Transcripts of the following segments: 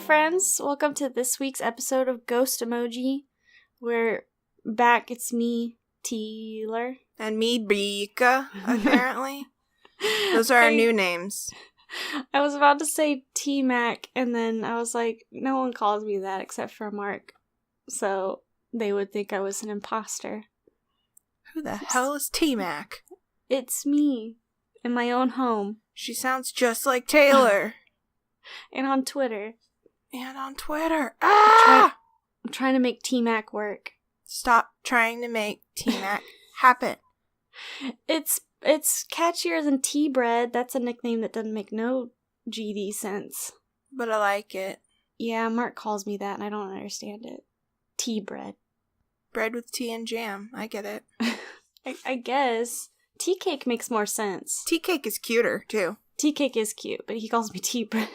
friends, welcome to this week's episode of Ghost Emoji. We're back, it's me, Taylor. And me, Brika, apparently. Those are our new names. I was about to say T-Mac, and then I was like, no one calls me that except for Mark. So they would think I was an imposter. Who the hell is T-Mac? It's me, in my own home. She sounds just like Taylor. And on Twitter. Ah! I'm trying to make T-Mac work. Stop trying to make T-Mac happen. It's catchier than T-Bread. That's a nickname that doesn't make no GD sense. But I like it. Yeah, Mark calls me that and I don't understand it. T-Bread. Bread with tea and jam. I get it. I guess. Tea cake makes more sense. Tea cake is cuter, too. Tea cake is cute, but he calls me T-Bread.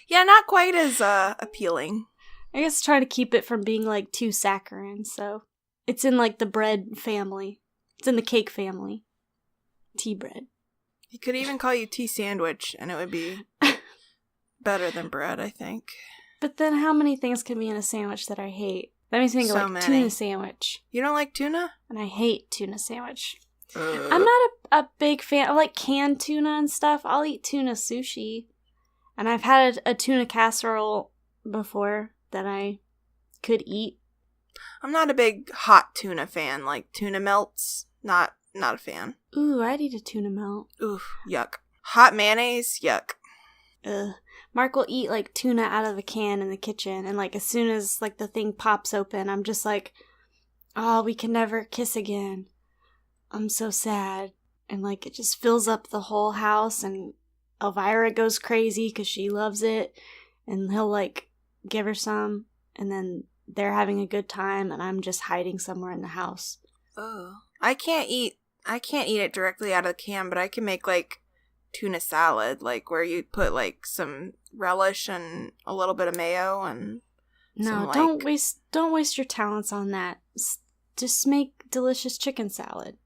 Yeah, not quite as appealing. I guess trying to keep it from being like too saccharine, so it's in like the bread family. It's in the cake family. Tea bread. He could even call you tea sandwich, and it would be better than bread, I think. But then how many things can be in a sandwich that I hate? That makes me think of like tuna sandwich. You don't like tuna? And I hate tuna sandwich. I'm not a big fan. I like canned tuna and stuff. I'll eat tuna sushi. And I've had a tuna casserole before that I could eat. I'm not a big hot tuna fan. Like tuna melts, not a fan. Ooh, I'd eat a tuna melt. Ooh, yuck. Hot mayonnaise, yuck. Ugh. Mark will eat like tuna out of the can in the kitchen, and like as soon as like the thing pops open, I'm just like, oh, we can never kiss again. I'm so sad. And like it just fills up the whole house, and Elvira goes crazy because she loves it, and he'll like give her some, and then they're having a good time, and I'm just hiding somewhere in the house. Oh, I can't eat it directly out of the can, but I can make like tuna salad, like where you put like some relish and a little bit of mayo and no, don't waste your talents on that. Just make delicious chicken salad.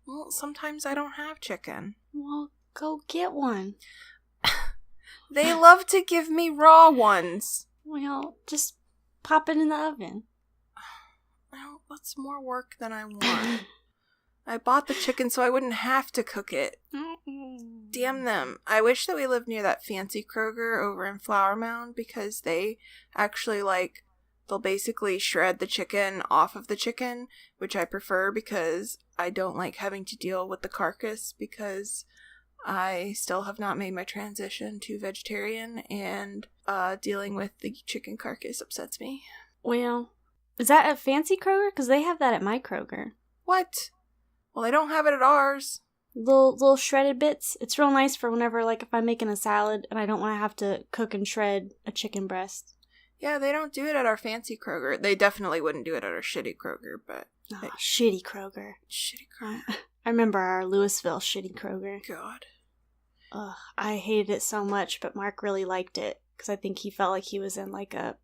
Well, sometimes I don't have chicken. Well, go get one. They love to give me raw ones. Well, just pop it in the oven. Well, that's more work than I want. I bought the chicken so I wouldn't have to cook it. Damn them. I wish that we lived near that fancy Kroger over in Flower Mound, because they actually they'll basically shred the chicken off of the chicken, which I prefer because I don't like having to deal with the carcass, because I still have not made my transition to vegetarian, and dealing with the chicken carcass upsets me. Well, is that a fancy Kroger? Because they have that at my Kroger. What? Well, they don't have it at ours. Little shredded bits. It's real nice for whenever, like, if I'm making a salad and I don't want to have to cook and shred a chicken breast. Yeah, they don't do it at our fancy Kroger. They definitely wouldn't do it at our shitty Kroger, but... Oh, shitty Kroger. Shitty Kroger. I remember our Louisville shitty Kroger. God. Ugh, I hated it so much, but Mark really liked it, because I think he felt like he was in, like, a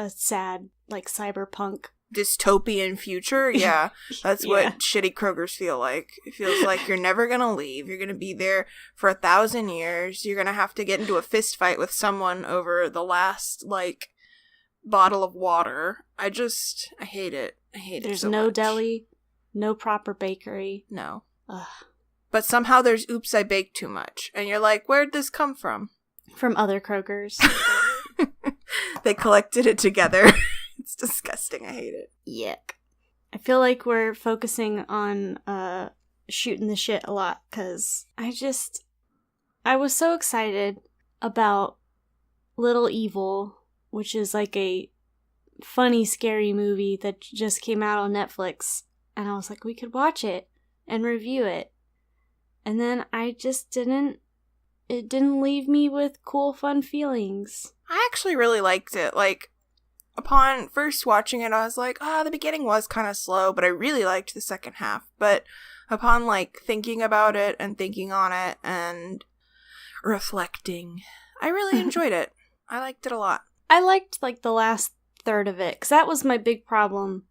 sad, like, cyberpunk dystopian future. Yeah, that's what shitty Krogers feel like. It feels like you're never gonna leave. You're gonna be there for 1,000 years. You're gonna have to get into a fist fight with someone over the last, like, bottle of water. I hate it. I hate it. There's so no much. deli, no proper bakery. No. Ugh. But somehow there's oops, I baked too much. And you're like, where'd this come from? From other Krogers. They collected it together. It's disgusting. I hate it. Yuck. I feel like we're focusing on shooting the shit a lot, because I was so excited about Little Evil, which is like a funny, scary movie that just came out on Netflix, and I was like, we could watch it and review it. And then I just it didn't leave me with cool, fun feelings. I actually really liked it. Like, upon first watching it, I was like, the beginning was kind of slow, but I really liked the second half. But upon, like, thinking about it and thinking on it and reflecting, I really enjoyed it. I liked it a lot. I liked, like, the last third of it, because that was my big problem,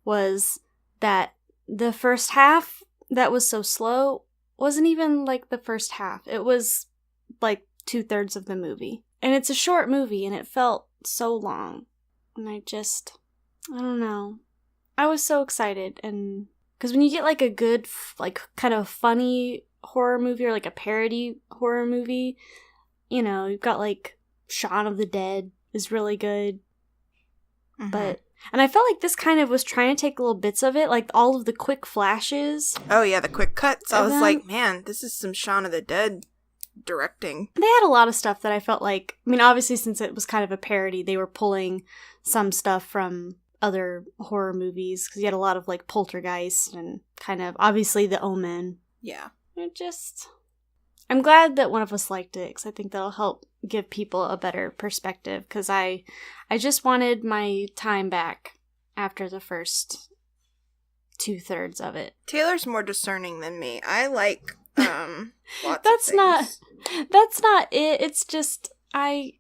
was that the first half that was so slow wasn't even, like, the first half. It was, like, 2/3 of the movie. And it's a short movie, and it felt so long. And I don't know. I was so excited, and because when you get like a good, like kind of funny horror movie or like a parody horror movie, you know, you've got like Shaun of the Dead is really good. Mm-hmm. And I felt like this kind of was trying to take little bits of it, like all of the quick flashes. Oh yeah, the quick cuts. I was like, man, this is some Shaun of the Dead directing. They had a lot of stuff that I felt like, I mean, obviously since it was kind of a parody, they were pulling some stuff from other horror movies, because you had a lot of like Poltergeist and kind of obviously The Omen. Yeah. I'm glad that one of us liked it, because I think that'll help give people a better perspective, because I just wanted my time back after the first 2/3 of it. Taylor's more discerning than me. I like lots that's of things. That's not it. It's just I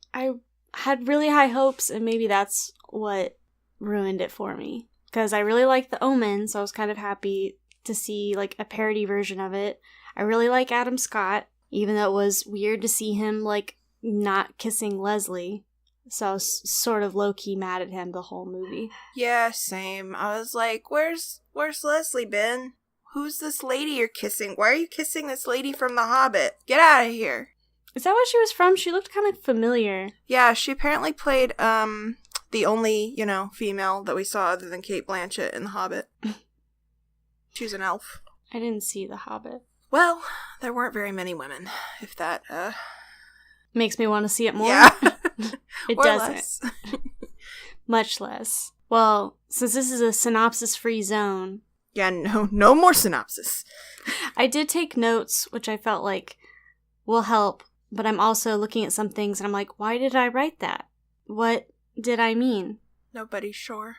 had really high hopes, and maybe that's what ruined it for me, because I really like The Omen, so I was kind of happy to see like a parody version of it. I really like Adam Scott, even though it was weird to see him like not kissing Leslie, so I was sort of low-key mad at him the whole movie. Yeah, same. I was like, where's Leslie been? Who's this lady you're kissing? Why are you kissing this lady from The Hobbit? Get out of here. Is that where she was from? She looked kind of familiar. Yeah, she apparently played the only, female that we saw other than Cate Blanchett in The Hobbit. She's an elf. I didn't see The Hobbit. Well, there weren't very many women, if that, makes me want to see it more. Yeah. It or doesn't. Less. Much less. Well, since this is a synopsis-free zone. Yeah, no more synopsis. I did take notes, which I felt like will help, but I'm also looking at some things and I'm like, why did I write that? What did I mean? Nobody's sure.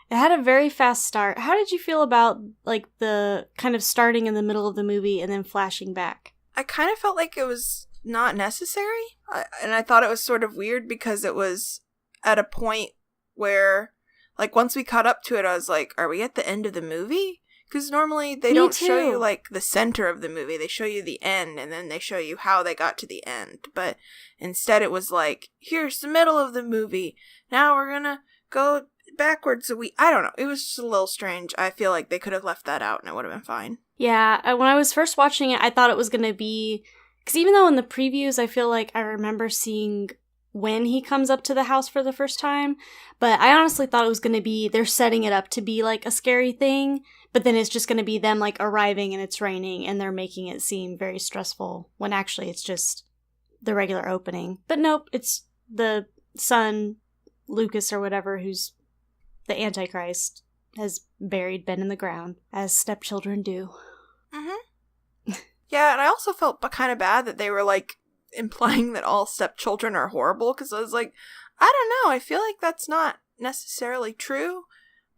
It had a very fast start. How did you feel about, like, the kind of starting in the middle of the movie and then flashing back? I kind of felt like it was not necessary. And I thought it was sort of weird because it was at a point where, like, once we caught up to it, I was like, are we at the end of the movie? Because normally they don't show you, like, the center of the movie. They show you the end, and then they show you how they got to the end. But instead it was like, here's the middle of the movie. Now we're gonna go backwards I don't know. It was just a little strange. I feel like they could have left that out and it would have been fine. Yeah, when I was first watching it, I thought it was going to be... Because even though in the previews, I feel like I remember seeing when he comes up to the house for the first time, but I honestly thought it was going to be... They're setting it up to be, like, a scary thing, but then it's just going to be them, like, arriving and it's raining, and they're making it seem very stressful, when actually it's just the regular opening. But nope, it's the son, Lucas or whatever, who's the Antichrist, has buried Ben in the ground, as stepchildren do. Mm-hmm. Yeah, and I also felt kind of bad that they were, like, implying that all stepchildren are horrible, because I was like, I don't know, I feel like that's not necessarily true,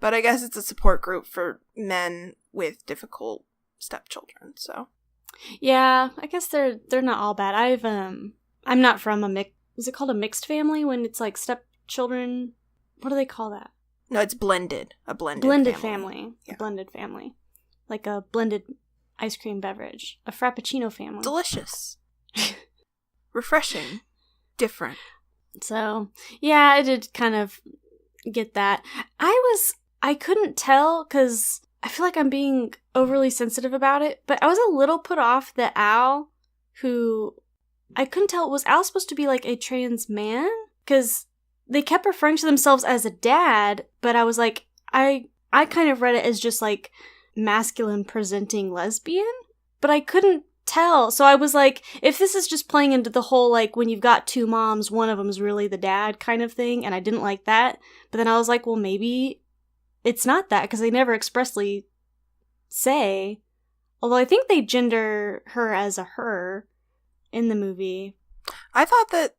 but I guess it's a support group for men with difficult stepchildren, so. Yeah, I guess they're not all bad. I'm not from is it called a mixed family when it's, like, stepchildren? What do they call that? No, it's blended. A blended family. Yeah. A blended family. Like a blended ice cream beverage. A frappuccino family. Delicious. Refreshing. Different. So, yeah, I did kind of get that. I couldn't tell, because I feel like I'm being overly sensitive about it, but I was a little put off that Al, who... I couldn't tell, was Al supposed to be, like, a trans man? Because... They kept referring to themselves as a dad, but I was like, I kind of read it as just like masculine presenting lesbian, but I couldn't tell. So I was like, if this is just playing into the whole like when you've got two moms, one of them's really the dad kind of thing, and I didn't like that. But then I was like, well, maybe it's not that, because they never expressly say. Although I think they gender her as a her in the movie. I thought that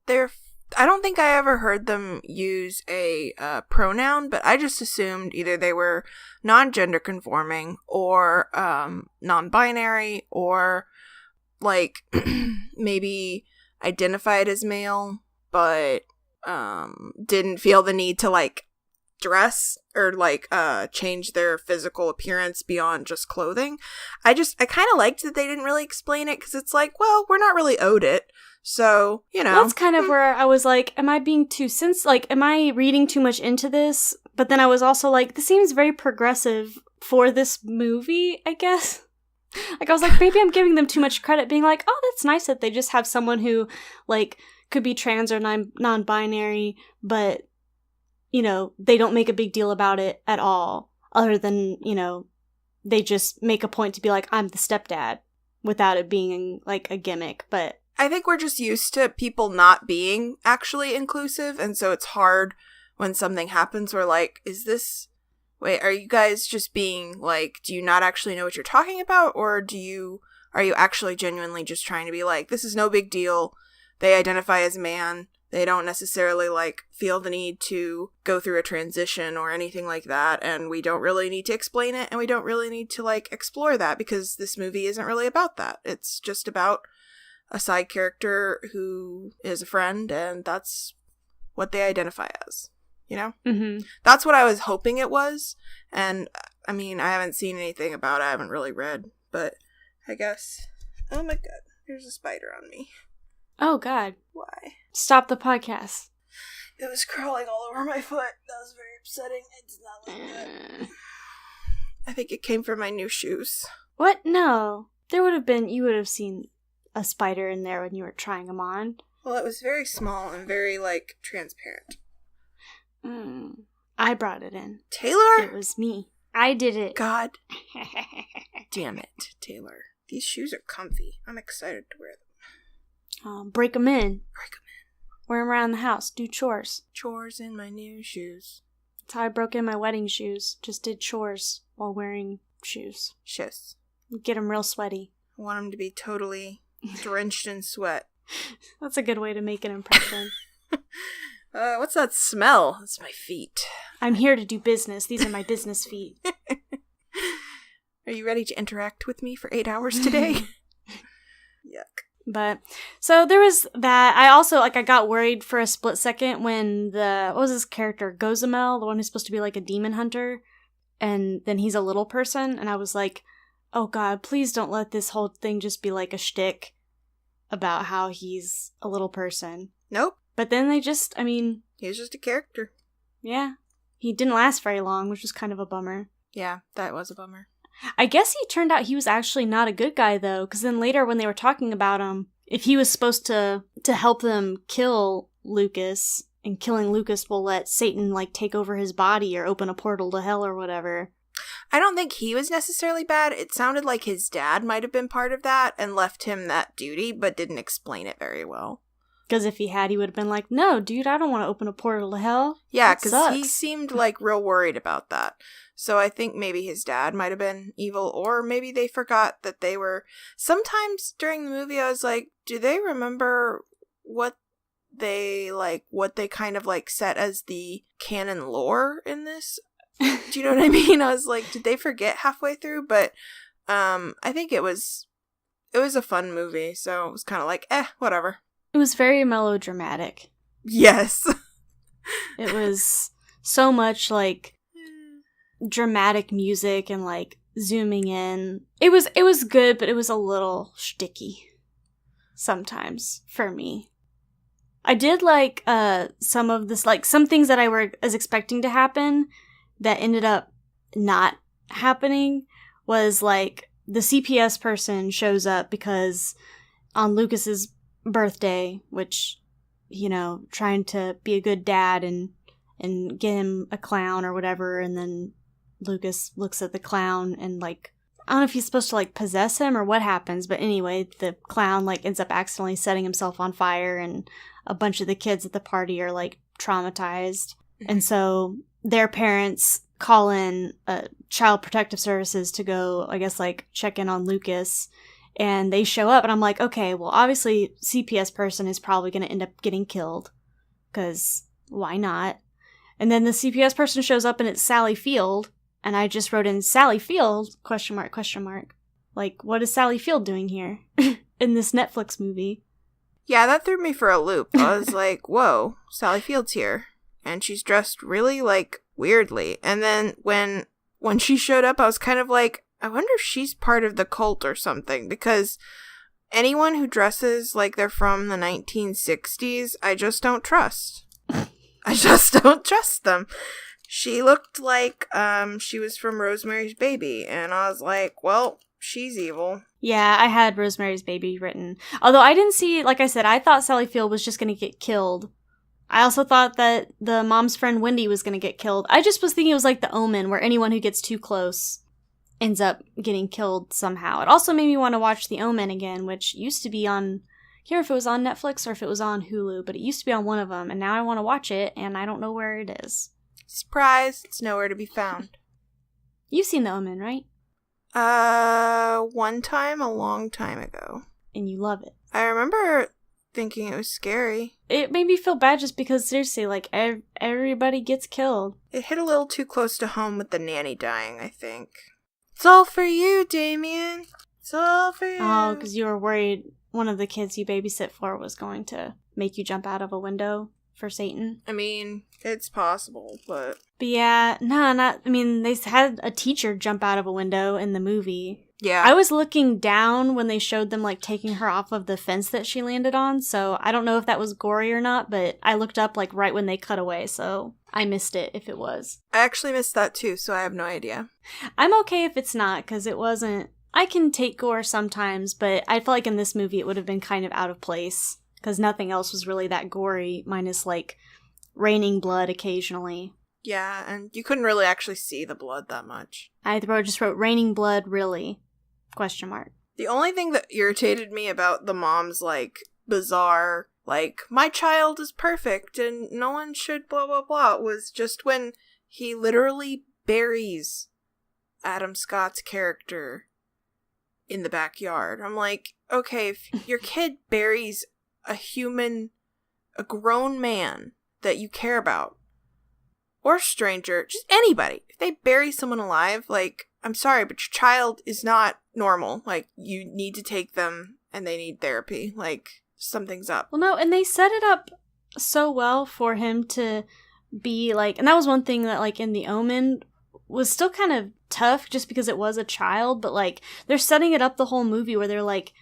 I don't think I ever heard them use a pronoun, but I just assumed either they were non-gender conforming or non-binary or like maybe identified as male, but didn't feel the need to like dress or like change their physical appearance beyond just clothing. I kind of liked that they didn't really explain it, because it's like, well, we're not really owed it, so that's kind of where I was like, am I being too am I reading too much into this? But then I was also like, this seems very progressive for this movie, I guess. Like, I was like, maybe I'm giving them too much credit, being like, oh, that's nice that they just have someone who, like, could be trans or non-binary, but, they don't make a big deal about it at all, other than, they just make a point to be like, I'm the stepdad, without it being, like, a gimmick. But I think we're just used to people not being actually inclusive, and so it's hard when something happens where, like, wait, are you guys just being, like, do you not actually know what you're talking about, or are you actually genuinely just trying to be like, this is no big deal, they identify as man, they don't necessarily, like, feel the need to go through a transition or anything like that, and we don't really need to explain it, and we don't really need to, like, explore that, because this movie isn't really about that. It's just about a side character who is a friend, and that's what they identify as. Mm-hmm. That's what I was hoping it was. And, I mean, I haven't seen anything about it. I haven't really read. But, I guess... Oh my god. There's a spider on me. Oh god. Why? Stop the podcast. It was crawling all over my foot. That was very upsetting. I did not like that. I think it came from my new shoes. What? No. You would have seen a spider in there when you were trying them on. Well, it was very small and very, like, transparent. I brought it in. Taylor? It was me. I did it. God damn it, Taylor. These shoes are comfy. I'm excited to wear them. Break them in. Wear them around the house. Do chores. Chores in my new shoes. That's how I broke in my wedding shoes. Just did chores while wearing shoes. Shiz. Get them real sweaty. I want them to be totally drenched in sweat. That's a good way to make an impression. What's that smell? It's my feet. I'm here to do business. These are my business feet. Are you ready to interact with me for 8 hours today? Yuck. But, so there was that. I also, I got worried for a split second when what was his character? Gozamel, the one who's supposed to be like a demon hunter, and then he's a little person, and I was like, oh god, please don't let this whole thing just be like a shtick about how he's a little person. Nope. But then he was just a character. Yeah. He didn't last very long, which was kind of a bummer. Yeah, that was a bummer. I guess he turned out he was actually not a good guy, though, because then later when they were talking about him, if he was supposed to help them kill Lucas, and killing Lucas will let Satan, like, take over his body or open a portal to hell or whatever. I don't think he was necessarily bad. It sounded like his dad might have been part of that and left him that duty, but didn't explain it very well. Because if he had, he would have been like, no, dude, I don't want to open a portal to hell. Yeah, because he seemed, like, real worried about that. So I think maybe his dad might have been evil, or maybe they forgot that they were... Sometimes during the movie, I was like, do they remember what they kind of, like, set as the canon lore in this? Do you know what I mean? I was like, did they forget halfway through? But I think it was a fun movie, so it was kind of like, whatever. It was very melodramatic. Yes. It was so much, like, dramatic music and, like, zooming in. It was good, but it was a little shticky sometimes for me. I did like some of this, like, some things that I was expecting to happen that ended up not happening was, like, the CPS person shows up because on Lucas's birthday, which, trying to be a good dad and get him a clown or whatever, and then Lucas looks at the clown and, like, I don't know if he's supposed to, like, possess him or what happens, but anyway, the clown, like, ends up accidentally setting himself on fire, and a bunch of the kids at the party are, like, traumatized. And so their parents call in Child Protective Services to go, I guess, like, check in on Lucas. And they show up, and I'm like, okay, well, obviously, CPS person is probably going to end up getting killed. Because why not? And then the CPS person shows up, and it's Sally Field. And I just wrote in, Sally Field, ? Like, what is Sally Field doing here in this Netflix movie? Yeah, that threw me for a loop. I was like, whoa, Sally Field's here. And she's dressed really, like, weirdly. And then when she showed up, I was kind of like, I wonder if she's part of the cult or something, because anyone who dresses like they're from the 1960s, I just don't trust. I just don't trust them. She looked like she was from Rosemary's Baby, and I was like, well, she's evil. Yeah, I had Rosemary's Baby written. Although I didn't see, like I said, I thought Sally Field was just going to get killed. I also thought that the mom's friend Wendy was going to get killed. I just was thinking it was like The Omen, where anyone who gets too close ends up getting killed somehow. It also made me want to watch The Omen again, which used to be on, I can't remember if it was on Netflix or if it was on Hulu, but it used to be on one of them, and now I want to watch it, and I don't know where it is. Surprise, it's nowhere to be found. You've seen The Omen, right? One time, a long time ago. And you love it. I remember thinking it was scary. It made me feel bad just because, seriously, like, everybody gets killed. It hit a little too close to home with the nanny dying, I think. It's all for you, Damien. It's all for you. Oh, because you were worried one of the kids you babysit for was going to make you jump out of a window for Satan. I mean, it's possible, but... But yeah, they had a teacher jump out of a window in the movie. Yeah. I was looking down when they showed them, like, taking her off of the fence that she landed on, so I don't know if that was gory or not, but I looked up, like, right when they cut away, so I missed it if it was. I actually missed that too, so I have no idea. I'm okay if it's not, because it wasn't... I can take gore sometimes, but I feel like in this movie it would have been kind of out of place, because nothing else was really that gory, minus, like, raining blood occasionally. Yeah, and you couldn't really actually see the blood that much. I just wrote raining blood, really? ? The only thing that irritated me about the mom's, like, bizarre, like, my child is perfect and no one should blah blah blah, was just when he literally buries Adam Scott's character in the backyard. I'm like, okay, if your kid buries a grown man that you care about, or a stranger, just anybody, if they bury someone alive, like, I'm sorry, but your child is not normal. Like, you need to take them and they need therapy. Like, something's up. Well, no, and they set it up so well for him to be, like, and that was one thing that, like, in The Omen was still kind of tough just because it was a child, but, like, they're setting it up the whole movie where they're like,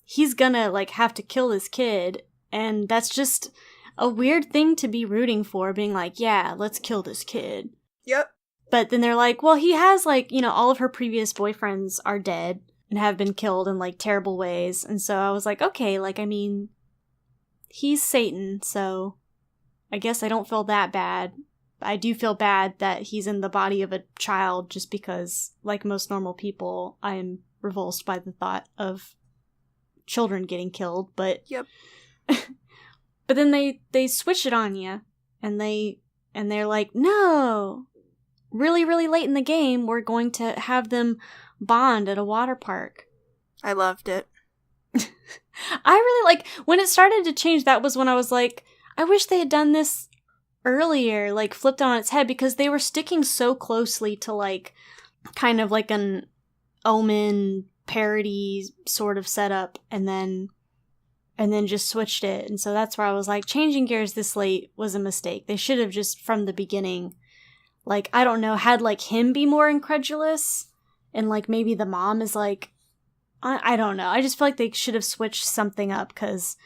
he's gonna, like, have to kill this kid, and that's just a weird thing to be rooting for, being like, yeah, let's kill this kid. Yep. But then they're like, well, he has, like, you know, all of her previous boyfriends are dead and have been killed in, like, terrible ways. And so I was like, okay, like, I mean, he's Satan, so I guess I don't feel that bad. I do feel bad that he's in the body of a child just because, like most normal people, I am revulsed by the thought of children getting killed, but... Yep. But then they switch it on you, and they're like, no! Really, really late in the game, we're going to have them bond at a water park. I loved it. I really, like, when it started to change, that was when I was like, I wish they had done this earlier, like, flipped on its head, because they were sticking so closely to, like, kind of like an Omen parody sort of setup, and then just switched it. And so that's where I was like, changing gears this late was a mistake. They should have just, from the beginning, like, I don't know, had, like, him be more incredulous, and, like, maybe the mom is, like, I don't know. I just feel like they should have switched something up, because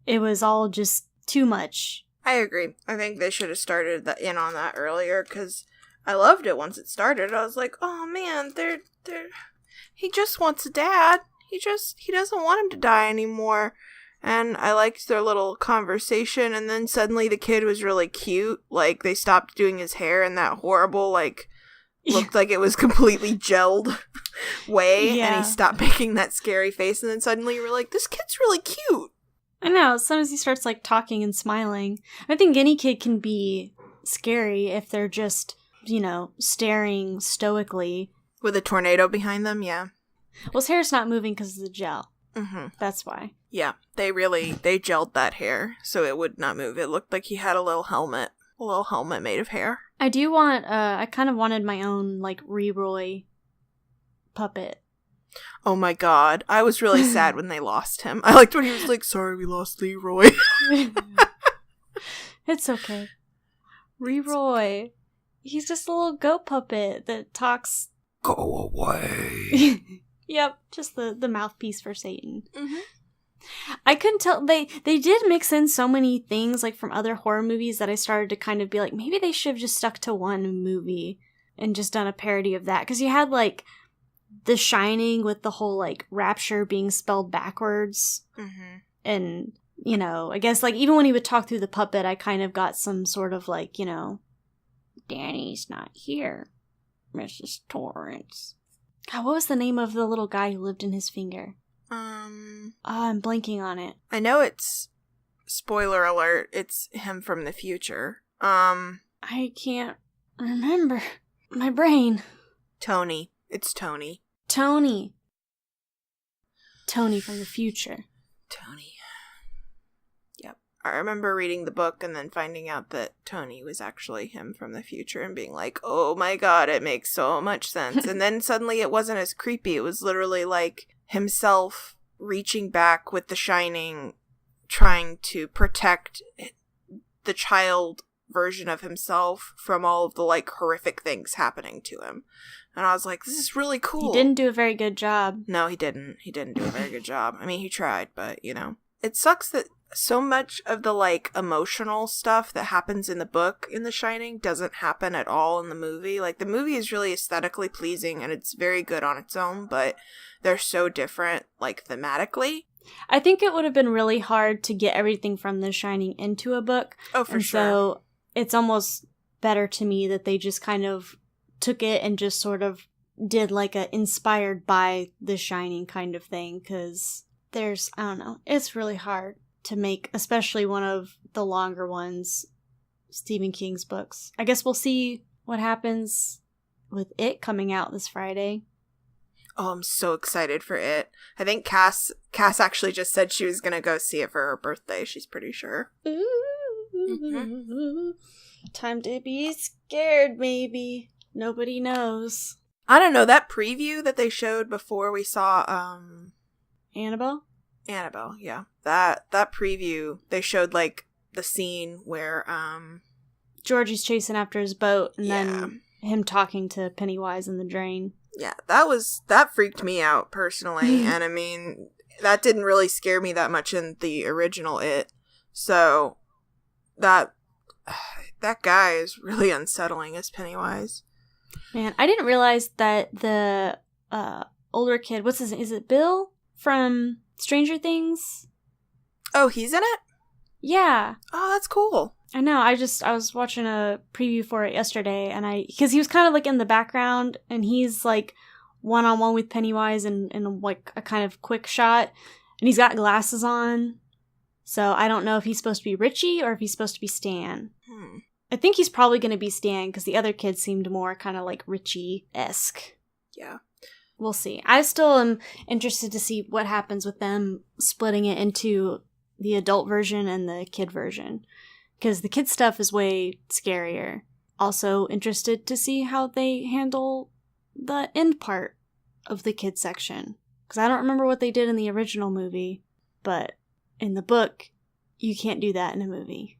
it was all just too much. I agree. I think they should have started in on that earlier, because I loved it once it started. I was like, oh, man, he just wants a dad. He doesn't want him to die anymore. And I liked their little conversation, and then suddenly the kid was really cute. Like, they stopped doing his hair in that horrible, like, looked like it was completely gelled way, yeah. And he stopped making that scary face, and then suddenly you were like, this kid's really cute. I know, as soon as he starts, like, talking and smiling. I think any kid can be scary if they're just, you know, staring stoically. With a tornado behind them, yeah. Well, his hair's not moving because of the gel. Mm-hmm. That's why. Yeah, they gelled that hair so it would not move. It looked like he had a little helmet made of hair. I do want, I kind of wanted my own, like, Leroy puppet. Oh my god, I was really sad when they lost him. I liked when he was like, sorry, we lost Leroy. It's okay. Leroy. He's just a little goat puppet that talks. Go away. Yep, just the mouthpiece for Satan. Mm-hmm. I couldn't tell. They did mix in so many things like from other horror movies that I started to kind of be like, maybe they should have just stuck to one movie and just done a parody of that. Because you had like The Shining with the whole like rapture being spelled backwards. Mm-hmm. And, you know, I guess like even when he would talk through the puppet, I kind of got some sort of like, you know, Danny's not here, Mrs. Torrance. God, what was the name of the little guy who lived in his finger? I'm blanking on it. I know it's, spoiler alert, it's him from the future. I can't remember. My brain. Tony. It's Tony. Tony from the future. Tony. Yep. I remember reading the book and then finding out that Tony was actually him from the future and being like, oh my god, it makes so much sense. And then suddenly it wasn't as creepy. It was literally like himself reaching back with the Shining, trying to protect the child version of himself from all of the like horrific things happening to him. And I was like, this is really cool. He didn't do a very good job. No, he didn't. He didn't do a very good job. I mean, he tried, but, you know. It sucks that so much of the, like, emotional stuff that happens in the book in The Shining doesn't happen at all in the movie. Like, the movie is really aesthetically pleasing, and it's very good on its own, but they're so different, like, thematically. I think it would have been really hard to get everything from The Shining into a book. Oh, for sure. So it's almost better to me that they just kind of took it and just sort of did like a inspired by The Shining kind of thing, because there's, I don't know, it's really hard to make, especially one of the longer ones, Stephen King's books. I guess we'll see what happens with it coming out this Friday. Oh, I'm so excited for it. I think Cass actually just said she was going to go see it for her birthday. She's pretty sure. Mm-hmm. Time to be scared, maybe. Nobody knows. I don't know, that preview that they showed before we saw, Annabelle, yeah. That preview, they showed, like, the scene where, Georgie's chasing after his boat, and then him talking to Pennywise in the drain. Yeah, that freaked me out, personally, and I mean, that didn't really scare me that much in the original It, so, that guy is really unsettling as Pennywise. Man, I didn't realize that the older kid, what's his name? Is it Bill from Stranger Things? Oh, he's in it? Yeah. Oh, that's cool. I know. I was watching a preview for it yesterday, and because he was kind of like in the background, and he's like one-on-one with Pennywise in like a kind of quick shot, and he's got glasses on. So I don't know if he's supposed to be Richie or if he's supposed to be Stan. I think he's probably going to be Stan, because the other kids seemed more kind of like Richie-esque. Yeah. We'll see. I still am interested to see what happens with them splitting it into the adult version and the kid version, because the kid stuff is way scarier. Also interested to see how they handle the end part of the kid section, because I don't remember what they did in the original movie, but in the book, you can't do that in a movie.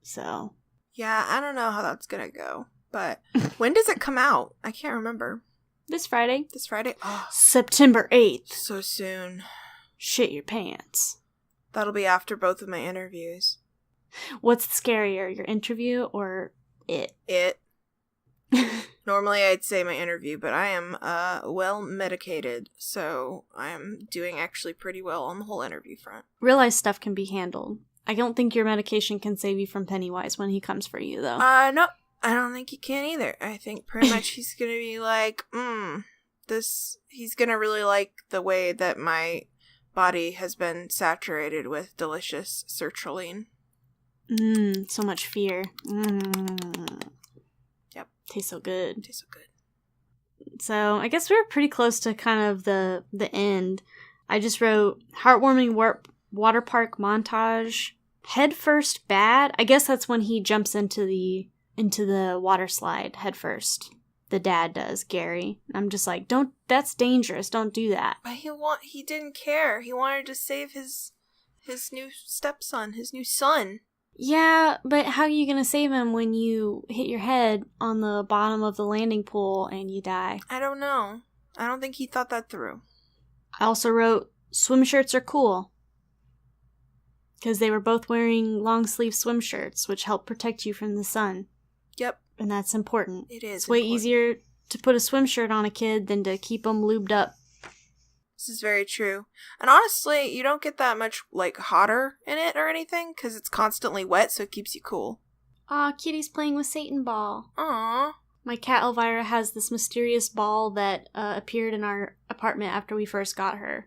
So... yeah, I don't know how that's gonna go, but when does it come out? I can't remember. This Friday. This Friday? Oh, September 8th. so soon. Shit your pants. That'll be after both of my interviews. What's scarier, your interview or it? It. Normally I'd say my interview, but I am well medicated, so I am doing actually pretty well on the whole interview front. Realize stuff can be handled. I don't think your medication can save you from Pennywise when he comes for you, though. No, I don't think he can either. I think pretty much he's gonna be like, he's gonna really like the way that my body has been saturated with delicious sertraline. So much fear. Yep. Tastes so good. Tastes so good. So, I guess we're pretty close to kind of the end. I just wrote, heartwarming water park montage. Head first bad. I guess that's when he jumps into the water slide head first. The dad does, Gary. I'm just like, that's dangerous. Don't do that. But he didn't care. He wanted to save his new stepson, his new son. Yeah, but how are you gonna save him when you hit your head on the bottom of the landing pool and you die? I don't know. I don't think he thought that through. I also wrote, swim shirts are cool. Because they were both wearing long sleeve swim shirts, which help protect you from the sun. Yep. And that's important. It is It's way important. easier to put a swim shirt on a kid than to keep them lubed up. This is very true. And honestly, you don't get that much, like, hotter in it or anything, because it's constantly wet, so it keeps you cool. Aw, Kitty's playing with Satan Ball. Aww. My cat Elvira has this mysterious ball that appeared in our apartment after we first got her.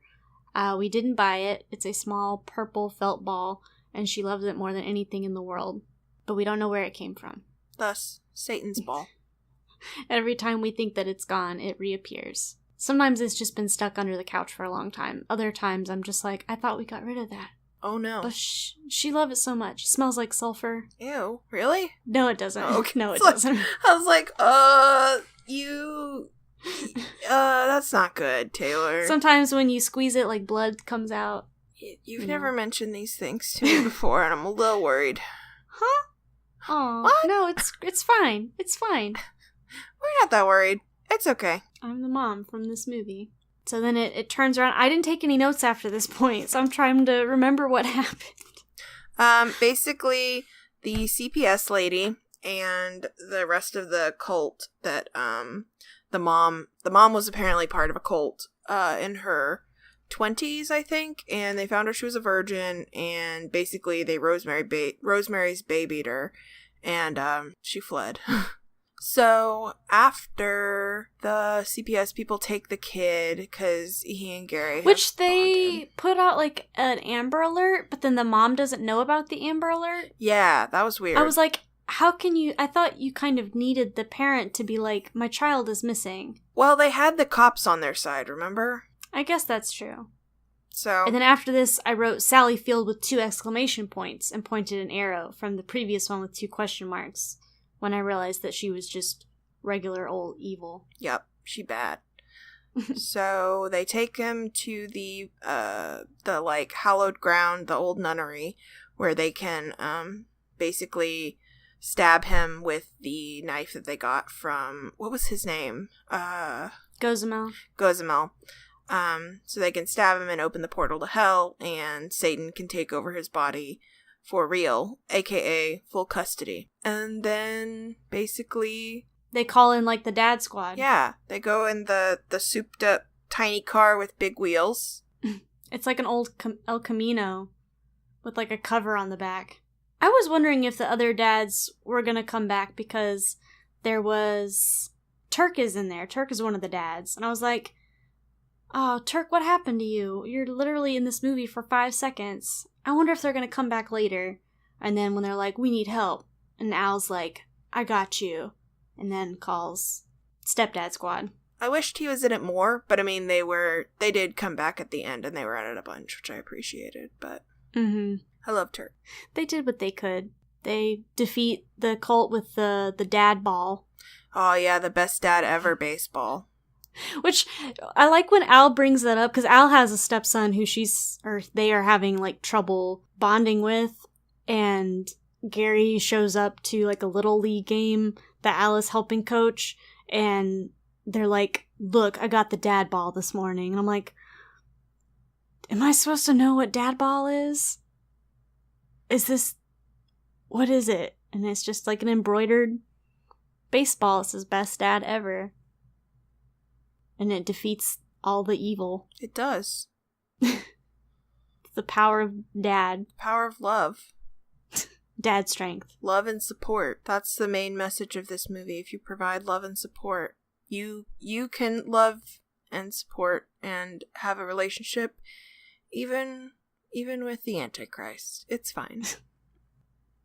We didn't buy it. It's a small purple felt ball, and she loves it more than anything in the world. But we don't know where it came from. Thus, Satan's ball. Every time we think that it's gone, it reappears. Sometimes it's just been stuck under the couch for a long time. Other times I'm just like, I thought we got rid of that. Oh no. But she loves it so much. It smells like sulfur. Ew, really? No, it doesn't. Oh, okay. No, it It's like- doesn't. I was like, that's not good, Taylor. Sometimes when you squeeze it, like blood comes out. You've you never know. mentioned these things to me before, and I'm a little worried. Huh? Oh, What? no, it's fine. It's fine. We're not that worried. It's okay. I'm the mom from this movie. So then it turns around. I didn't take any notes after this point, so I'm trying to remember what happened. Basically, the CPS lady and the rest of the cult that, the mom was apparently part of a cult, in her 20s, I think, and they found her she was a virgin, and basically they Rosemary's babied her, and, she fled. So, after the CPS people take the kid, because he and Gary have Which they bonded. put out like an Amber Alert, but then the mom doesn't know about the Amber Alert. Yeah, that was weird. I was like, how can you? I thought you kind of needed the parent to be like, my child is missing. Well, they had the cops on their side, remember? I guess that's true. So, And then after this, I wrote Sally Field with 2 exclamation points and pointed an arrow from the previous one with 2 question marks when I realized that she was just regular old evil. yep, she bad. So they take him to the like hallowed ground, the old nunnery, where they can basically stab him with the knife that they got from, what was his name? Gozumel. Gozumel. So they can stab him and open the portal to hell, and Satan can take over his body for real, aka full custody. And then basically, They call in like the dad squad. yeah, they go in the souped up tiny car with big wheels. It's like an old El Camino with like a cover on the back. I was wondering if the other dads were going to come back because there was... Turk is in there. Turk is one of the dads. And I was like, oh, Turk, what happened to you? You're literally in this movie for 5 seconds. I wonder if they're going to come back later. And then when they're like, we need help. And Al's like, I got you. And then calls Stepdad Squad. I wished he was in it more, but I mean, they did come back at the end and they were in it a bunch, which I appreciated, but Mm-hmm. I loved her. They did what they could. They defeat the cult with the dad ball. Oh yeah, the best dad ever baseball. Which, I like when Al brings that up, because Al has a stepson who they are having, like, trouble bonding with, and Gary shows up to, like, a Little League game that Al is helping coach, and they're like, look, I got the dad ball this morning. And I'm like, am I supposed to know what dad ball is? What is it? And it's just, like, an embroidered baseball. It says best dad ever. And it defeats all the evil. It does. The power of dad. Power of love. Dad strength. Love and support. That's the main message of this movie. If you provide love and support, you can love and support and have a relationship even with the Antichrist. It's fine.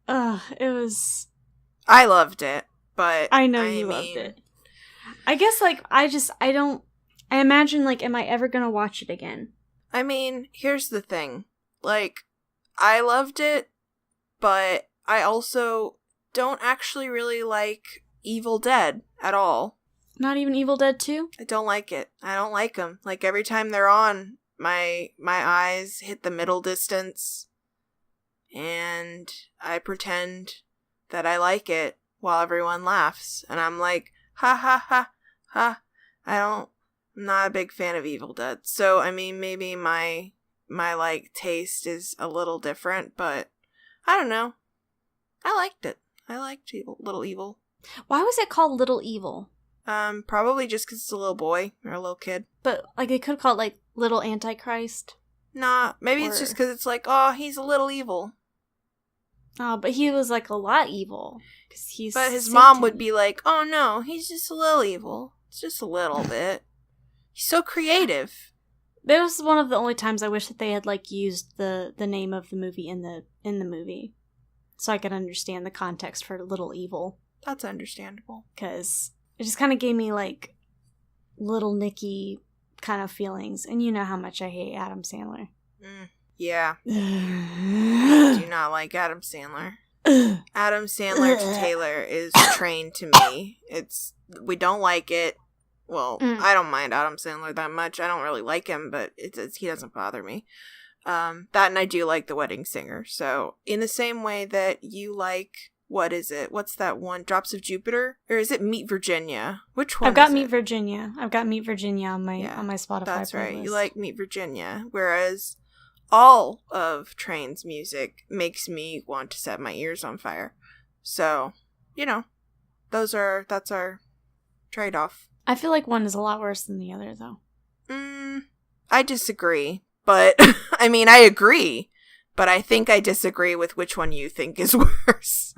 It was... I loved it, but I know you loved it. I guess, like, I imagine, like, am I ever gonna watch it again? I mean, here's the thing. Like, I loved it, but I also don't actually really like Evil Dead at all. Not even Evil Dead 2? I don't like it. I don't like them. Like, every time they're on, my eyes hit the middle distance, and I pretend that I like it while everyone laughs. And I'm like, ha ha ha ha. I'm not a big fan of Evil Dead. So, I mean, maybe my like taste is a little different, but I don't know. I liked it. I liked Little Evil. Why was it called Little Evil? Probably just because it's a little boy or a little kid. But, like, they could have called it, like, Little Antichrist. Nah, maybe it's just because it's like, oh, he's a little evil. Oh, but he was, like, a lot evil. But his mom would be like, oh, no, he's just a little evil. It's just a little bit. He's so creative. That was one of the only times I wish that they had, like, used the name of the movie in the movie. So I could understand the context for Little Evil. That's understandable. Because it just kind of gave me, like, Little Nicky kind of feelings. And you know how much I hate Adam Sandler. Yeah. I do not like Adam Sandler. Adam Sandler to Taylor is Train to me. We don't like it. Well, I don't mind Adam Sandler that much. I don't really like him, but he doesn't bother me. That, and I do like The Wedding Singer. So, in the same way that you like, what is it? What's that one? Drops of Jupiter? Or is it Meet Virginia? Which one? I've got Meet Virginia. I've got Meet Virginia on my Spotify. That's playlist. right. You like Meet Virginia, whereas all of Train's music makes me want to set my ears on fire. So, you know, that's our trade-off. I feel like one is a lot worse than the other, though. I disagree. But, I mean, I agree. But I think I disagree with which one you think is worse.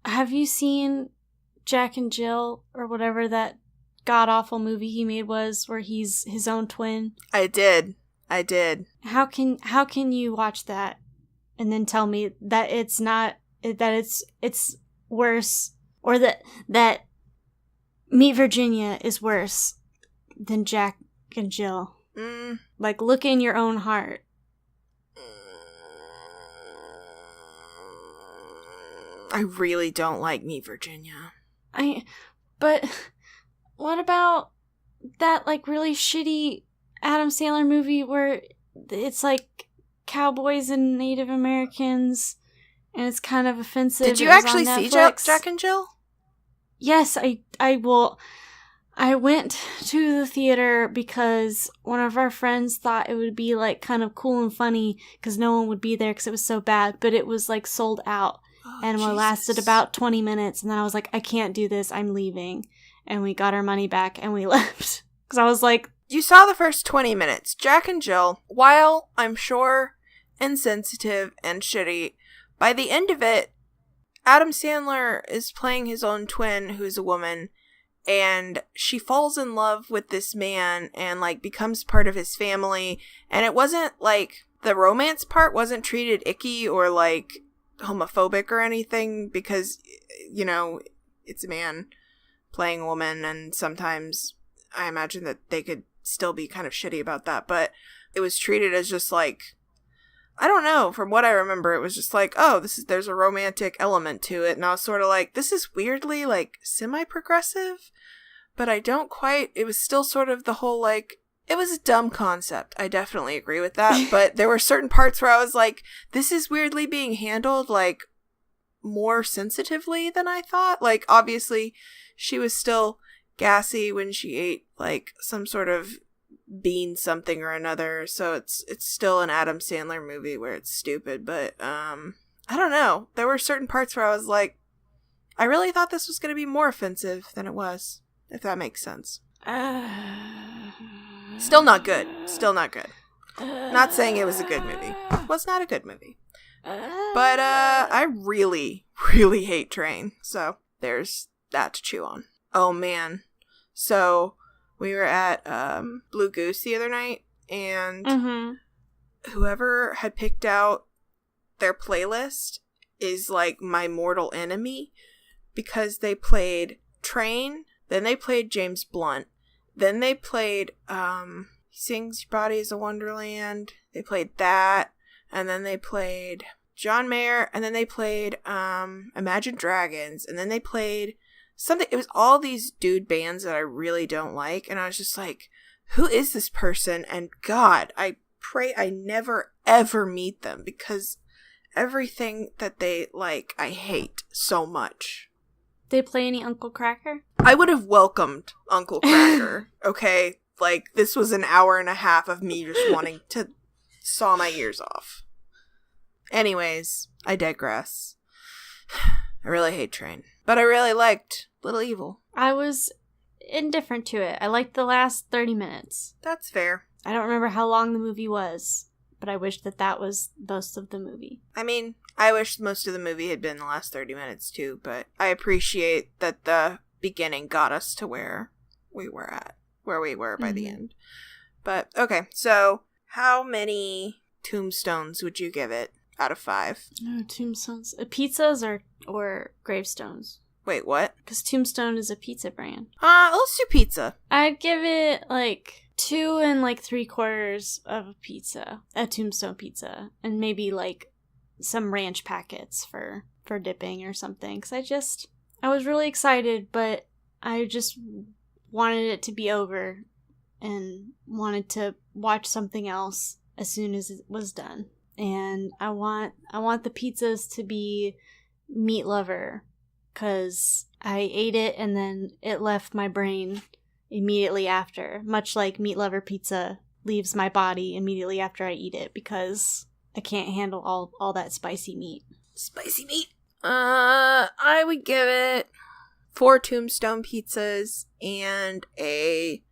Have you seen Jack and Jill, or whatever that god-awful movie he made was, where he's his own twin? I did. How can you watch that and then tell me that it's not, that it's worse, or that Meet Virginia is worse than Jack and Jill? Like, look in your own heart. I really don't like Meet Virginia. But what about that, like, really shitty Adam Sandler movie where it's like cowboys and Native Americans and it's kind of offensive? Did you actually see Jack and Jill? Yes, I went to the theater because one of our friends thought it would be, like, kind of cool and funny because no one would be there because it was so bad, but it was, like, sold out. And it lasted about 20 minutes, and then I was like, I can't do this, I'm leaving. And we got our money back, and we left. Because I was like... You saw the first 20 minutes. Jack and Jill, while I'm sure insensitive and shitty, by the end of it, Adam Sandler is playing his own twin, who's a woman, and she falls in love with this man and, like, becomes part of his family. And it wasn't, like, the romance part wasn't treated icky or, like, homophobic or anything, because, you know, it's a man playing a woman, and sometimes I imagine that they could still be kind of shitty about that, but it was treated as just, like, I don't know, from what I remember, it was just like, oh, there's a romantic element to it, and I was sort of like, this is weirdly, like, semi-progressive, but I don't quite, it was still sort of the whole, like, it was a dumb concept. I definitely agree with that, but there were certain parts where I was like, this is weirdly being handled, like, more sensitively than I thought. Like, obviously, she was still gassy when she ate, like, some sort of bean something or another, so it's still an Adam Sandler movie where it's stupid, but, I don't know. There were certain parts where I was like, I really thought this was going to be more offensive than it was, if that makes sense. Still not good. Not saying it was a good movie. It was not a good movie. But, I really, really hate Train, so there's that to chew on. Oh, man. So, we were at, Blue Goose the other night, and whoever had picked out their playlist is, like, my mortal enemy, because they played Train, then they played James Blunt, then they played, Sings Your Body is a Wonderland, they played that, and then they played John Mayer, and then they played, Imagine Dragons, and then they played something. It was all these dude bands that I really don't like, and I was just like, who is this person? And God, I pray I never ever meet them, because everything that they like, I hate so much. They play any Uncle Cracker? I would have welcomed Uncle Cracker, okay? Like, this was an hour and a half of me just wanting to saw my ears off. Anyways, I digress. I really hate Train. But I really liked Little Evil. I was indifferent to it. I liked the last 30 minutes. That's fair. I don't remember how long the movie was, but I wish that was most of the movie. I mean, I wish most of the movie had been the last 30 minutes too, but I appreciate that the beginning got us to where we were by the end. But, okay, so how many tombstones would you give it out of 5? Oh, tombstones. Pizzas or gravestones? Wait, what? Because Tombstone is a pizza brand. Let's do pizza. I'd give it, 2 and 3/4 of a pizza. A Tombstone pizza. And maybe, some ranch packets for dipping or something. Because I was really excited, but I just wanted it to be over and wanted to watch something else as soon as it was done. And I want the pizzas to be meat lover, because I ate it and then it left my brain immediately after, much like meat lover pizza leaves my body immediately after I eat it, because I can't handle all that spicy meat. Spicy meat? I would give it 4 Tombstone pizzas and a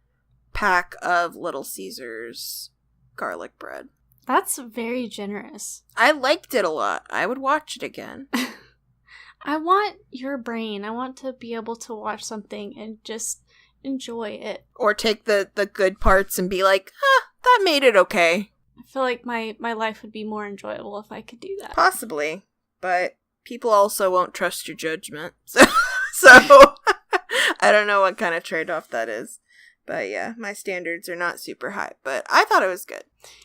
pack of Little Caesars garlic bread. That's very generous. I liked it a lot. I would watch it again. I want your brain. I want to be able to watch something and just enjoy it. Or take the good parts and be like, that made it okay. I feel like my life would be more enjoyable if I could do that. Possibly. But people also won't trust your judgment. So I don't know what kind of trade-off that is. But yeah, my standards are not super high. But I thought it was good.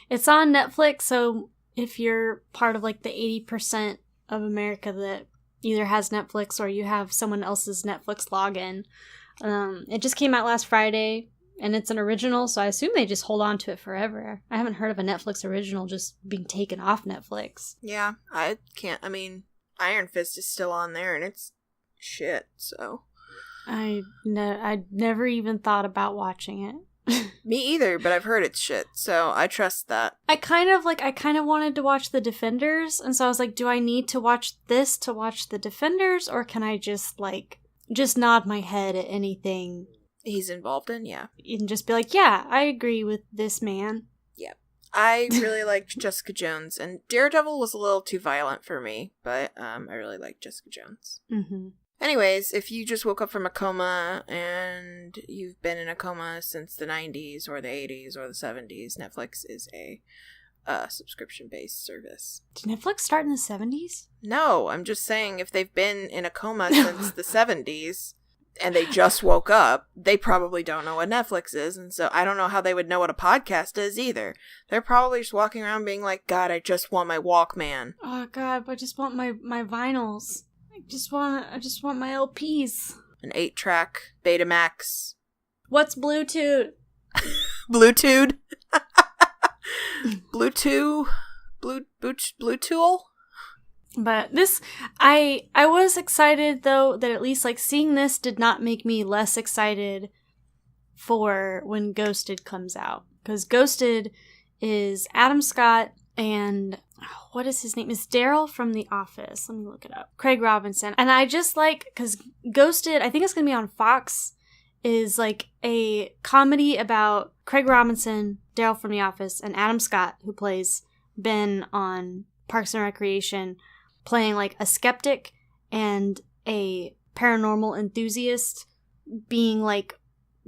It's on Netflix, so if you're part of the 80% of America that either has Netflix or you have someone else's Netflix login, it just came out last Friday, and it's an original, so I assume they just hold on to it forever. I haven't heard of a Netflix original just being taken off Netflix. Yeah, I can't. I mean, Iron Fist is still on there, and it's shit, so. I never even thought about watching it. Me either, but I've heard it's shit, so I trust that. I kind of wanted to watch The Defenders, and so I was like, do I need to watch this to watch The Defenders, or can I just nod my head at anything he's involved in? Yeah. And just be like, yeah, I agree with this man. Yep. I really liked Jessica Jones, and Daredevil was a little too violent for me, but I really liked Jessica Jones. Mm-hmm. Anyways, if you just woke up from a coma and you've been in a coma since the 90s or the 80s or the 70s, Netflix is a subscription-based service. Did Netflix start in the 70s? No, I'm just saying if they've been in a coma since the 70s and they just woke up, they probably don't know what Netflix is, and so I don't know how they would know what a podcast is either. They're probably just walking around being like, God, I just want my Walkman. Oh, God, I just want my vinyls. I just want my LPs. An 8-track Betamax. What's Bluetooth? Bluetooth? Bluetooth? But this, I was excited, though, that at least, seeing this did not make me less excited for when Ghosted comes out. Because Ghosted is Adam Scott and... what is his name? It's Daryl from The Office. Let me look it up. Craig Robinson. And I just because Ghosted, I think it's going to be on Fox, is a comedy about Craig Robinson, Daryl from The Office, and Adam Scott, who plays Ben on Parks and Recreation, playing a skeptic and a paranormal enthusiast being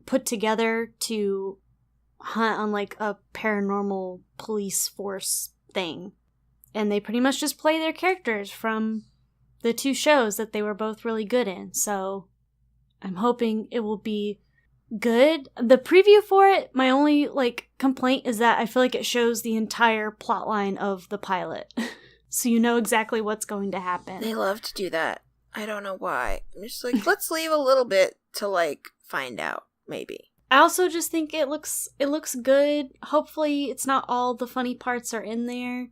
put together to hunt on a paranormal police force thing. And they pretty much just play their characters from the 2 shows that they were both really good in. So I'm hoping it will be good. The preview for it, my only complaint is that I feel like it shows the entire plot line of the pilot. So you know exactly what's going to happen. They love to do that. I don't know why. I'm just let's leave a little bit to find out, maybe. I also just think it looks good. Hopefully it's not all the funny parts are in there.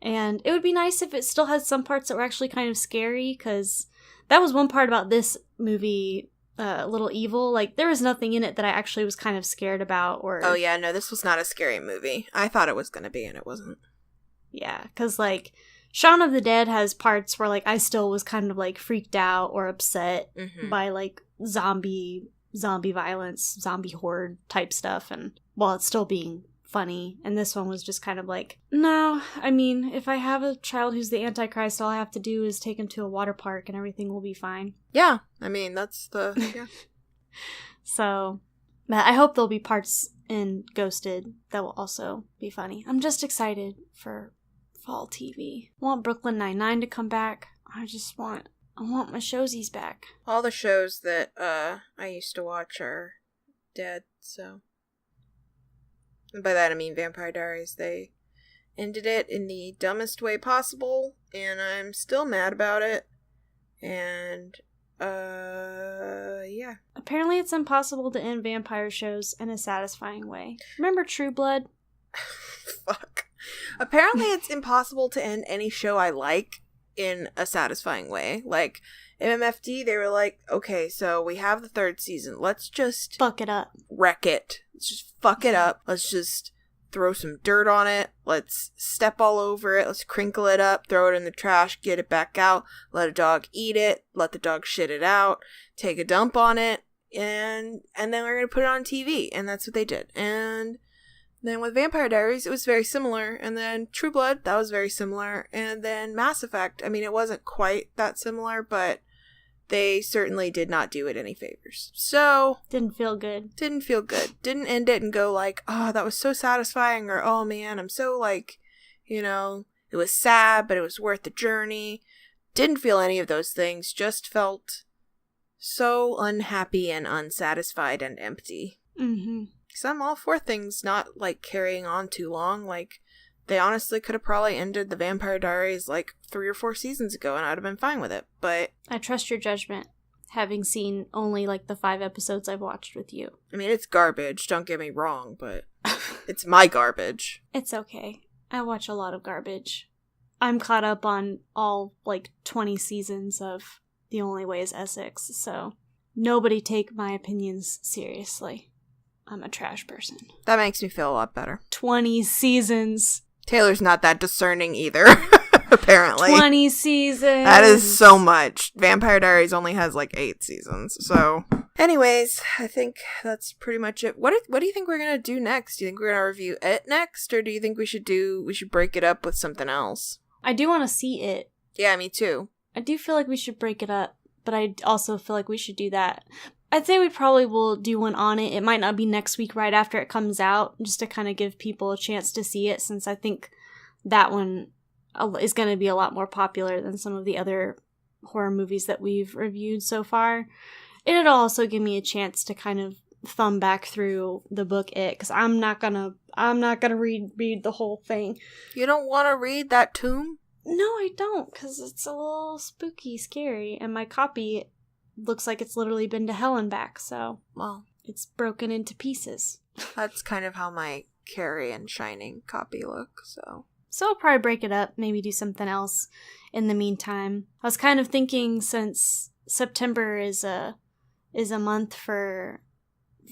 And it would be nice if it still had some parts that were actually kind of scary, because that was one part about this movie, Little Evil. Like, there was nothing in it that I actually was kind of scared about. Or Oh, yeah, no, this was not a scary movie. I thought it was going to be, and it wasn't. Yeah, because, like, Shaun of the Dead has parts where, like, I still was kind of, like, freaked out or upset by, like, zombie violence, zombie horde type stuff, and while it's still being funny. And this one was just kind of like, no, I mean, if I have a child who's the Antichrist, all I have to do is take him to a water park and everything will be fine. Yeah, I mean, that's the... Yeah. So, but I hope there'll be parts in Ghosted that will also be funny. I'm just excited for fall TV. I want Brooklyn Nine-Nine to come back. I want my showsies back. All the shows that I used to watch are dead, so... And by that I mean Vampire Diaries. They ended it in the dumbest way possible, and I'm still mad about it. And, yeah. Apparently it's impossible to end vampire shows in a satisfying way. Remember True Blood? Fuck. Apparently it's impossible to end any show I like in a satisfying way. Like, MMFD, they were like, okay, so we have the 3rd season. Let's just... fuck it up. Wreck it. Let's just fuck it up. Let's just throw some dirt on it. Let's step all over it. Let's crinkle it up, throw it in the trash, get it back out, let a dog eat it, let the dog shit it out, take a dump on it, and then we're going to put it on TV. And that's what they did. And then with Vampire Diaries, it was very similar. And then True Blood, that was very similar. And then Mass Effect, I mean, it wasn't quite that similar, but they certainly did not do it any favors. So... Didn't feel good. Didn't end it and go like, oh, that was so satisfying, or, oh man, I'm so like, you know, it was sad, but it was worth the journey. Didn't feel any of those things. Just felt so unhappy and unsatisfied and empty. Mm-hmm. Because I'm all for things not, like, carrying on too long. Like, they honestly could have probably ended the Vampire Diaries, like, 3 or 4 seasons ago, and I'd have been fine with it, but... I trust your judgment, having seen only, like, the 5 episodes I've watched with you. I mean, it's garbage, don't get me wrong, but it's my garbage. It's okay. I watch a lot of garbage. I'm caught up on all, like, 20 seasons of The Only Way is Essex, so nobody take my opinions seriously. I'm a trash person. That makes me feel a lot better. 20 seasons. Taylor's not that discerning either, apparently. 20 seasons. That is so much. Vampire Diaries only has like 8 seasons, so... Anyways, I think that's pretty much it. What do you think we're gonna do next? Do you think we're gonna review it next, or do you think we should break it up with something else? I do want to see it. Yeah, me too. I do feel like we should break it up, but I also feel like we should do that. I'd say we probably will do one on it. It might not be next week right after it comes out, just to kind of give people a chance to see it, since I think that one is going to be a lot more popular than some of the other horror movies that we've reviewed so far. And it'll also give me a chance to kind of thumb back through the book It, because I'm not gonna read the whole thing. You don't want to read that tomb? No, I don't, because it's a little spooky, scary, and my copy looks like it's literally been to hell and back, so... Well, it's broken into pieces. That's kind of how my Carrie and Shining copy look, so... So I'll probably break it up, maybe do something else in the meantime. I was kind of thinking, since September is a month for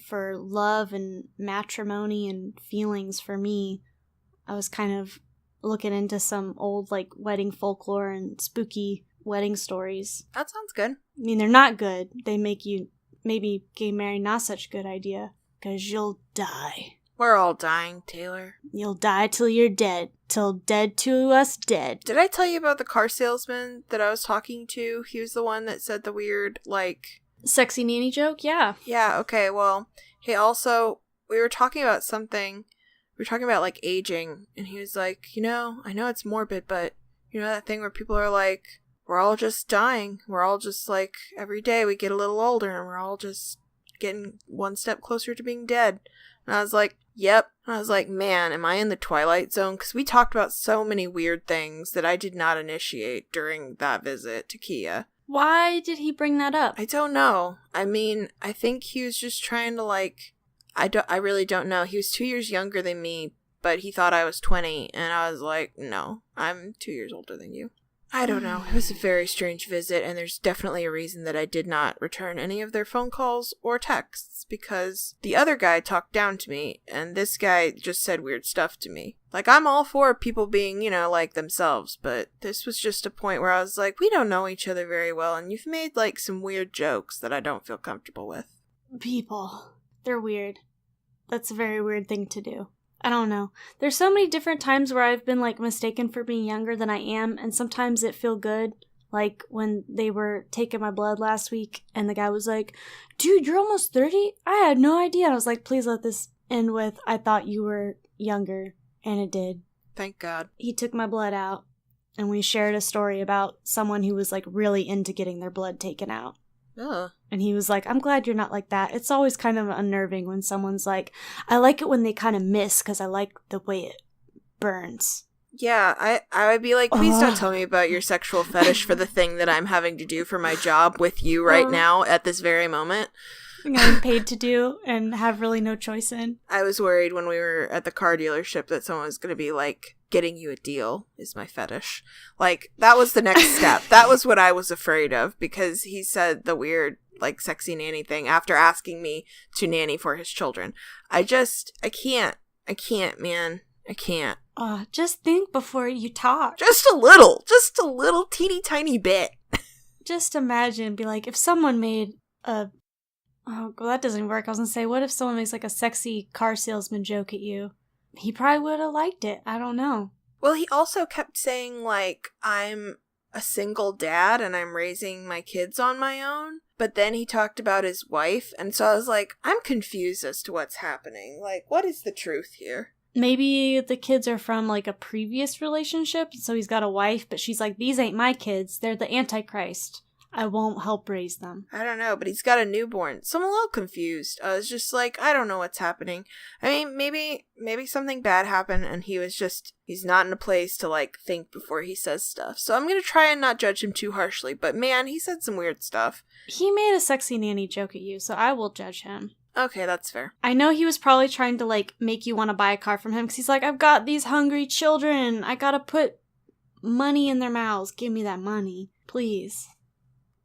love and matrimony and feelings for me, I was kind of looking into some old, like, wedding folklore and spooky wedding stories. That sounds good. I mean, they're not good. They make you maybe getting married not such a good idea, because you'll die. We're all dying, Taylor. You'll die till you're dead. Till dead to us dead. Did I tell you about the car salesman that I was talking to? He was the one that said the weird, like... Sexy nanny joke? Yeah. Yeah, okay, well, he also... We were talking about something... We were talking about, like, aging, and he was like, you know, I know it's morbid, but, you know that thing where people are like... We're all just dying. We're all just, like, every day we get a little older and we're all just getting one step closer to being dead. And I was like, yep. And I was like, man, am I in the Twilight Zone? Because we talked about so many weird things that I did not initiate during that visit to Kia. Why did he bring that up? I don't know. I mean, I think he was just trying to, like... I really don't know. He was 2 years younger than me, but he thought I was 20, and I was like, no, I'm 2 years older than you. I don't know. It was a very strange visit, and there's definitely a reason that I did not return any of their phone calls or texts, because the other guy talked down to me, and this guy just said weird stuff to me. Like, I'm all for people being, like themselves, but this was just a point where I was like, we don't know each other very well, and you've made, like, some weird jokes that I don't feel comfortable with. People. They're weird. That's a very weird thing to do. I don't know. There's so many different times where I've been, like, mistaken for being younger than I am, and sometimes it feel good. Like, when they were taking my blood last week, and the guy was like, dude, you're almost 30? I had no idea. And I was like, please let this end with, I thought you were younger, and it did. Thank God. He took my blood out, and we shared a story about someone who was, like, really into getting their blood taken out. Ugh. And he was like, I'm glad you're not like that. It's always kind of unnerving when someone's like, I like it when they kind of miss because I like the way it burns. Yeah, I would be like, please don't tell me about your sexual fetish for the thing that I'm having to do for my job with you right now at this very moment. I'm paid to do and have really no choice in. I was worried when we were at the car dealership that someone was going to be like, getting you a deal is my fetish. Like, that was the next step. That was what I was afraid of, because he said the weird, like, sexy nanny thing after asking me to nanny for his children. I can't, man. I can't. Just think before you talk. Just a little teeny tiny bit. Just imagine, be like, if someone made oh, well, that doesn't work. I was gonna say, what if someone makes, like, a sexy car salesman joke at you? He probably would have liked it. I don't know. Well, he also kept saying, like, I'm a single dad and I'm raising my kids on my own. But then he talked about his wife, and so I was like, I'm confused as to what's happening. Like, what is the truth here? Maybe the kids are from, like, a previous relationship, so he's got a wife, but she's like, these ain't my kids. They're the Antichrist. I won't help raise them. I don't know, but he's got a newborn, so I'm a little confused. I was just like, I don't know what's happening. I mean, maybe something bad happened, and he's not in a place to, like, think before he says stuff. So I'm gonna try and not judge him too harshly, but man, he said some weird stuff. He made a sexy nanny joke at you, so I will judge him. Okay, that's fair. I know he was probably trying to, like, make you want to buy a car from him, because he's like, I've got these hungry children. I gotta put money in their mouths. Give me that money, please.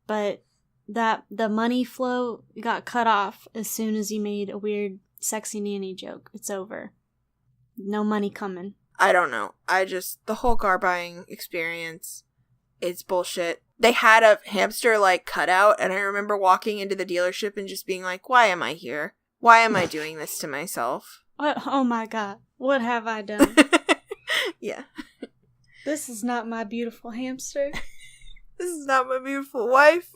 But the money flow got cut off as soon as you made a weird sexy nanny joke. It's over. No money coming. I don't know. The whole car buying experience, it's bullshit. They had a hamster, like, cutout, and I remember walking into the dealership and just being like, why am I here? Why am I doing this to myself? What? Oh my God. What have I done? Yeah. This is not my beautiful hamster. This is not my beautiful wife.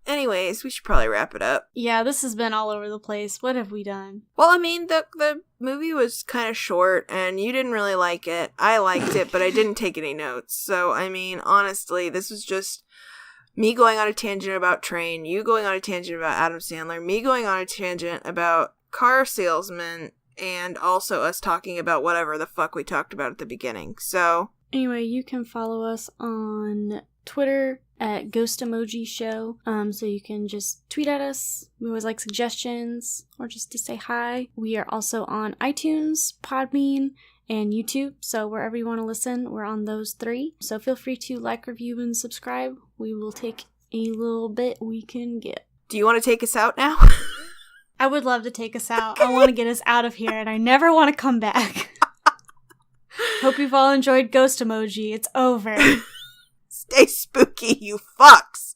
Anyways, we should probably wrap it up. Yeah, this has been all over the place. What have we done? Well, I mean, the movie was kind of short, and you didn't really like it. I liked it, but I didn't take any notes. So, I mean, honestly, this was just me going on a tangent about Train, you going on a tangent about Adam Sandler, me going on a tangent about car salesmen, and also us talking about whatever the fuck we talked about at the beginning. So, anyway, you can follow us on Twitter at Ghost Emoji Show. So you can just tweet at us. We always like suggestions or just to say hi. We are also on iTunes, Podbean, and YouTube. So wherever you want to listen, we're on those three. So feel free to like, review, and subscribe. We will take a little bit we can get. Do you want to take us out now? I would love to take us out. I want to get us out of here, and I never want to come back. Hope you've all enjoyed Ghost Emoji. It's over. Stay spooky, you fucks.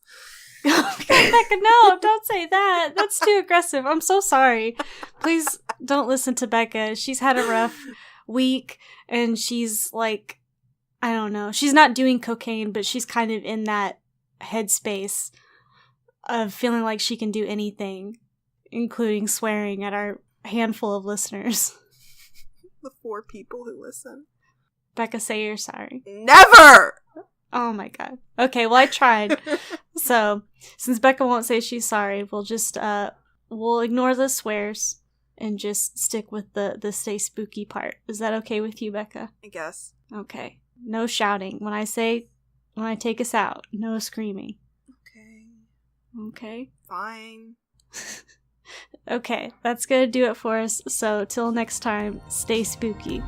Becca, no, don't say that. That's too aggressive. I'm so sorry. Please don't listen to Becca. She's had a rough week, and she's like, I don't know. She's not doing cocaine, but she's kind of in that headspace of feeling like she can do anything, including swearing at our handful of listeners. The 4 people who listen. Becca, say you're sorry. Never! Oh my God. Okay, well, I tried. So, since Becca won't say she's sorry, we'll just, we'll ignore the swears and just stick with the stay spooky part. Is that okay with you, Becca? I guess. Okay. No shouting. When I take us out, no screaming. Okay. Okay. Fine. Okay, that's gonna do it for us. So till next time, stay spooky.